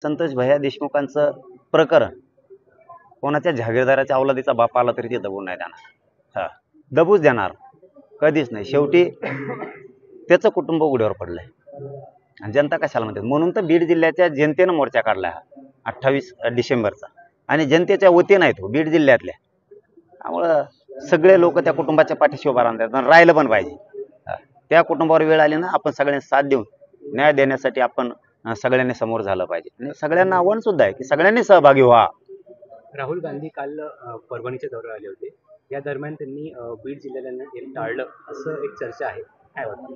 संतोष भैया देशमुखांचं प्रकरण कोणाच्या जागीरदाराच्या अवलादीचा बाप आला तरी ते दबून नाही देणार. दबूच देणार कधीच नाही. शेवटी त्याचं कुटुंब उघड्यावर पडलंय आणि जनता कशाला म्हणते. म्हणून तर बीड जिल्ह्याच्या जनतेनं मोर्चा काढला 28 डिसेंबरचा आणि जनतेच्या वतीनं आहे तो बीड जिल्ह्यातल्या. त्यामुळं सगळे लोक त्या कुटुंबाच्या पाठीशी उभा राहतात आणि राहिलं पण पाहिजे. त्या कुटुंबावर वेळ आली ना आपण सगळ्यांनी साथ देऊन न्याय देण्यासाठी आपण सगळ्यांनी समोर झालं पाहिजे. आणि सगळ्यांना आव्हान सुद्धा आहे की सगळ्यांनी सहभागी व्हा. राहुल गांधी काल परभणीच्या दौऱ्यावर आले होते. या दरम्यान त्यांनी बीड जिल्ह्याला टाळलं असं एक चर्चा आहे. काय वाटतं?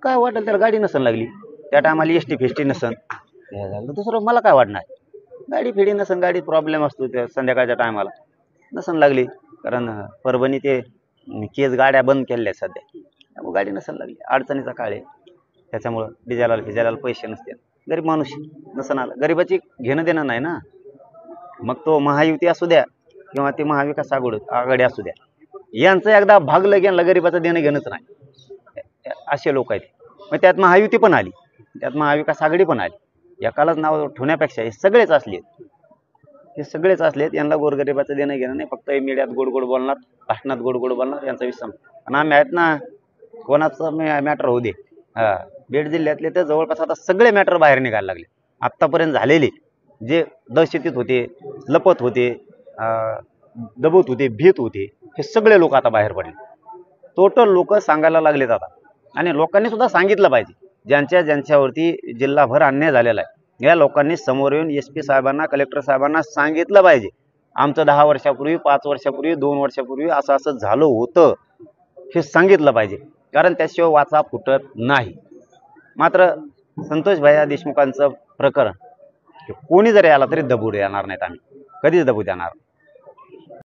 काय वाटेल त्याला. गाडी नसन लागली त्या टायमाला. एसटी फेस्टी नसन झालं दुसरं मला काय वाटणार. गाडी फेडी नसन, गाडी प्रॉब्लेम असतो त्या संध्याकाळच्या टायमाला नसन लागली. कारण परभणी ते केज गाड्या बंद केल्या सध्या, त्यामुळे गाडी नसन लागली. अडचणीचा काळ आहे त्याच्यामुळं डिझेलाला पैसे नसते. गरीब माणूस नसन आला. गरीबाची घेणं देणं नाही ना. मग तो महायुती असू द्या किंवा ते महाविकास आघाडी असू द्या, यांचं एकदा भागलं गेलं गरीबाचं देणं घेणंच नाही. असे लोक आहेत. मग त्यात महायुती पण आली, त्यात महाविकास आघाडी पण आली. एकालाच नाव ठेवण्यापेक्षा हे सगळेच असलेत. यांना गोरगरिबाचं देणं घेणं नाही. फक्त मीडियात गोड गोड बोलणार, भाषणात गोड गोड बोलणार, यांचा विषय. आणि आम्ही आहेत ना, कोणाचं मॅटर होऊ दे. बीड जिल्ह्यातले तर जवळपास आता सगळे मॅटर बाहेर निघायला लागले. आत्तापर्यंत झालेले जे दहशतीत होते, लपत होते, दबत होते, भीत होते, हे सगळे लोक आता बाहेर पडले. टोटल लोक सांगायला लागलेत आता. आणि लोकांनी सुद्धा सांगितलं पाहिजे. ज्यांच्यावरती जिल्हाभर अन्याय झालेला आहे, या लोकांनी समोर येऊन SP साहेबांना, कलेक्टर साहेबांना सांगितलं पाहिजे. आमचं 10 वर्षापूर्वी, 5 वर्षापूर्वी, 2 वर्षापूर्वी असं झालं होतं, हे सांगितलं पाहिजे. कारण त्याशिवाय वाचा फुटत नाही. मात्र संतोष भैया देशमुखांचं प्रकरण कोणी जरी आला तरी दबू देणार नाहीत. आम्ही कधीच दबू देणार.